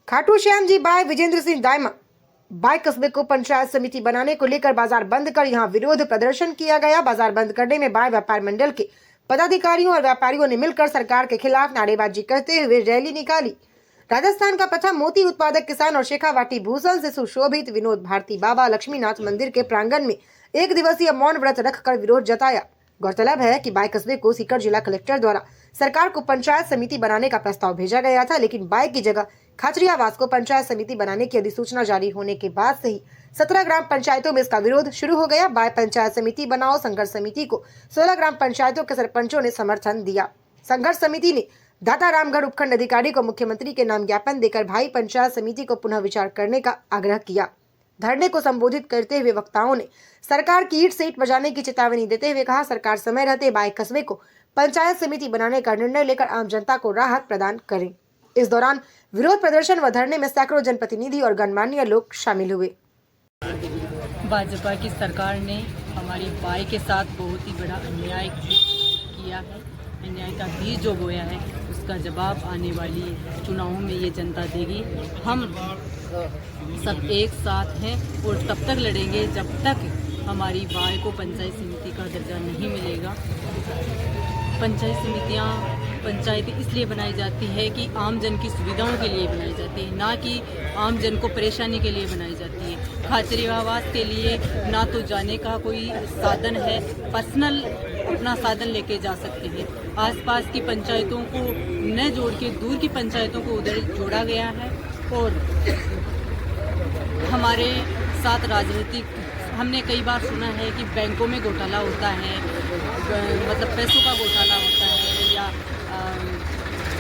Khatu Shyam ji bye Vijendra Singh Dayma bye कस्बे को पंचायत समिति बनाने को लेकर बाजार बंद कर यहां विरोध प्रदर्शन किया गया। बाजार बंद करने में बाय व्यापार मंडल के पदाधिकारियों और व्यापारियों ने मिलकर सरकार के खिलाफ नारेबाजी करते हुए रैली निकाली। राजस्थान का प्रथम मोती उत्पादक किसान और शेखावाटी भूषण से सुशोभित विनोद भारती बाबा लक्ष्मीनाथ मंदिर के प्रांगण में एक दिवसीय मौन व्रत रखकर विरोध जताया। गौरतलब है कि बाय कस्बे को सीकर जिला कलेक्टर द्वारा सरकार को पंचायत समिति बनाने का प्रस्ताव भेजा गया था, लेकिन बाय की जगह खाचरियावास को पंचायत समिति बनाने की अधिसूचना जारी होने के बाद से ही 17 ग्राम पंचायतों में इसका विरोध शुरू हो गया। बाय पंचायत समिति बनाओ संघर्ष समिति को 16 ग्राम पंचायतों के सरपंचों ने समर्थन दिया। संघर्ष समिति ने दाता रामगढ़ उपखंड अधिकारी को मुख्यमंत्री के नाम ज्ञापन देकर भाई पंचायत समिति को पुनः विचार करने का आग्रह किया। धरने को संबोधित करते हुए वक्ताओं ने सरकार की ईंट से ईंट बजाने की चेतावनी देते हुए कहा, सरकार समय रहते बाय कस्बे को पंचायत समिति बनाने का निर्णय लेकर आम जनता को राहत प्रदान करें। इस दौरान विरोध प्रदर्शन व धरने में सैकड़ों जनप्रतिनिधि और गणमान्य लोग शामिल हुए। भाजपा की सरकार ने हमारी बाय के साथ बहुत ही बड़ा अन्याय किया है। अन्याय का बीज जो बोया है उसका जवाब आने वाली चुनावों में ये जनता देगी। हम सब एक साथ हैं और तब तक लड़ेंगे जब तक हमारी बाय को पंचायत समिति का दर्जा नहीं मिलेगा। पंचायत समितियाँ पंचायतें इसलिए बनाई जाती है कि आम जन की सुविधाओं के लिए बनाई जाती है, ना कि आम जन को परेशानी के लिए बनाई जाती है। खाचरियावास के लिए ना तो जाने का कोई साधन है, पर्सनल अपना साधन लेके जा सकते हैं। आसपास की पंचायतों को न जोड़ के दूर की पंचायतों को उधर जोड़ा गया है। और हमारे साथ राजनीतिक हमने कई बार सुना है कि बैंकों में घोटाला होता है, मतलब पैसों का घोटाला होता है या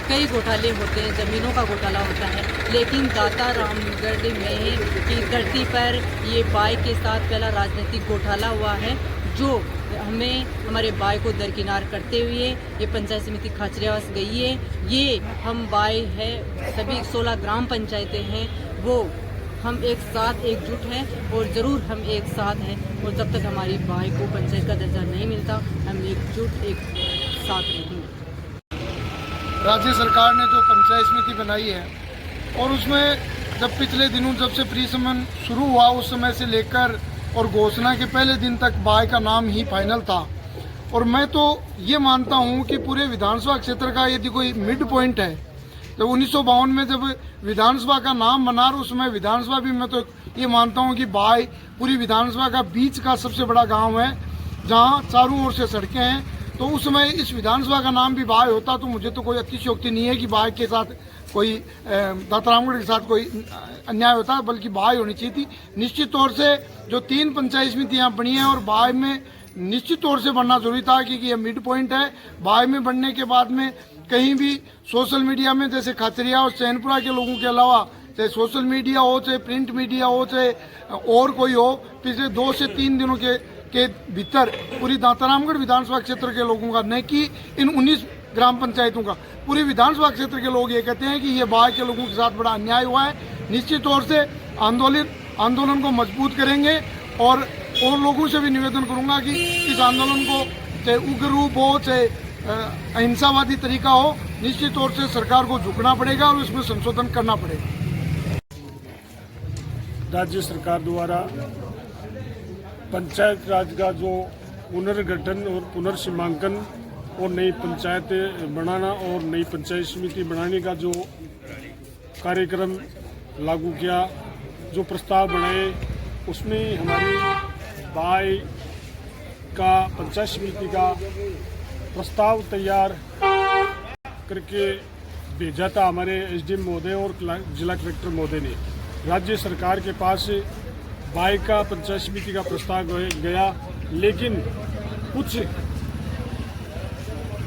कई घोटाले होते हैं, ज़मीनों का घोटाला होता है। लेकिन दाता रामगढ़ में की धरती पर ये बाय के साथ पहला राजनीतिक घोटाला हुआ है, जो हमें हमारे बाय को दरकिनार करते हुए ये पंचायत समिति खाचरियावास गई है। ये हम बाय है, सभी 16 ग्राम पंचायतें हैं, वो हम एक साथ एकजुट हैं और ज़रूर हम एक साथ हैं। और जब तक हमारी बाय को पंचायत का दर्जा नहीं मिलता हम एकजुट एक साथ रहेंगे। राज्य सरकार ने जो पंचायत समिति बनाई है और उसमें जब पिछले दिनों जब से प्री समन शुरू हुआ उस समय से लेकर और घोषणा के पहले दिन तक बाय का नाम ही फाइनल था। और मैं तो ये मानता हूँ कि पूरे विधानसभा क्षेत्र का यदि कोई मिड पॉइंट है, जब 1952 में जब विधानसभा का नाम बना उस समय विधानसभा भी मैं तो ये मानता हूँ कि बाय पूरी विधानसभा का बीच का सबसे बड़ा गांव है, जहाँ चारों ओर से सड़कें हैं। तो उस समय इस विधानसभा का नाम भी बाय होता तो मुझे तो कोई अतिशयोक्ति नहीं है कि बाय के साथ कोई दाता रामगढ़ के साथ कोई अन्याय होता, बल्कि बाय होनी चाहिए थी। निश्चित तौर से जो 3 पंचायत समितियाँ बनी हैं और बाय में निश्चित तौर से बनना जरूरी था, क्योंकि यह मिड पॉइंट है। बाय में बनने के बाद में कहीं भी सोशल मीडिया में जैसे खाचरिया और चैनपुरा के लोगों के अलावा चाहे सोशल मीडिया हो, चाहे प्रिंट मीडिया हो, चाहे और कोई हो, पिछले 2 से 3 दिनों के भीतर पूरी दाता रामगढ़ विधानसभा क्षेत्र के लोगों का, न कि इन 19 ग्राम पंचायतों का, पूरी विधानसभा क्षेत्र के लोग ये कहते हैं कि ये बाय के लोगों के साथ बड़ा अन्याय हुआ है। निश्चित तौर से आंदोलन को मजबूत करेंगे और लोगों से भी निवेदन करूंगा कि इस आंदोलन को चाहे उग्र रूप हो, चाहे अहिंसावादी तरीका हो, निश्चित तौर से सरकार को झुकना पड़ेगा और इसमें संशोधन करना पड़ेगा। राज्य सरकार द्वारा पंचायत राज का जो पुनर्गठन और पुनर्सीमांकन और नई पंचायतें बनाना और नई पंचायत समिति बनाने का जो कार्यक्रम लागू किया, जो प्रस्ताव बनाए, उसमें हमारी बाय का पंचायत समिति का प्रस्ताव तैयार करके भेजा था हमारे एसडीएम महोदय और जिला कलेक्टर महोदय ने। राज्य सरकार के पास बाय का पंचायत समिति का प्रस्ताव गया, लेकिन कुछ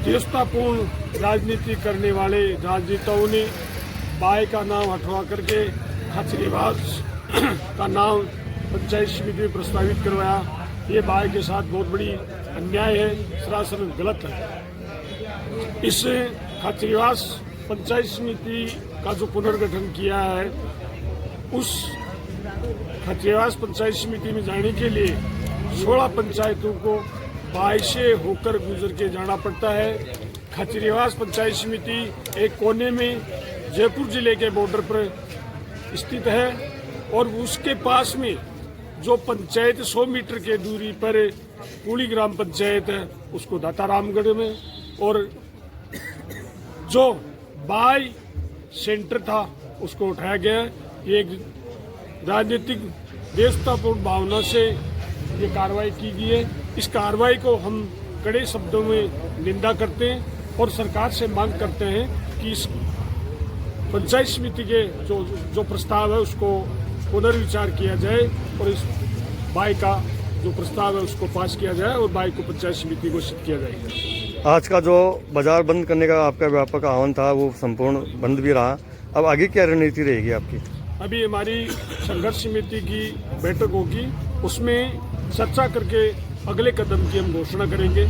देशतापूर्ण राजनीति करने वाले राजनेताओं ने बाय का नाम हटवा करके खाचरियावास का नाम पंचायत समिति में प्रस्तावित करवाया। ये बाय के साथ बहुत बड़ी अन्याय है, सरासर गलत है। इस खाचरियावास पंचायत समिति का जो पुनर्गठन किया है, उस खाचरियावास पंचायत समिति में जाने के लिए 16 पंचायतों को बाय से होकर गुजर के जाना पड़ता है। खाचरियावास पंचायत समिति एक कोने में जयपुर जिले के बॉर्डर पर स्थित है और उसके पास में जो पंचायत 100 मीटर के दूरी पर कुली ग्राम पंचायत है उसको दातारामगढ़ में, और जो बाई सेंटर था उसको उठाया गया। ये एक राजनीतिक देशतापूर्ण भावना से ये कार्रवाई की गई है। इस कार्रवाई को हम कड़े शब्दों में निंदा करते हैं और सरकार से मांग करते हैं कि इस पंचायत समिति के जो प्रस्ताव है उसको पुनर्विचार किया जाए और इस बाई का जो प्रस्ताव है उसको पास किया जाए और बाई को पंचायत समिति घोषित किया जाए। आज का जो बाजार बंद करने का आपका व्यापक आह्वान था वो संपूर्ण बंद भी रहा, अब आगे क्या रणनीति रहेगी आपकी? अभी हमारी संघर्ष समिति की बैठक होगी, उसमें चर्चा करके अगले कदम की हम घोषणा करेंगे।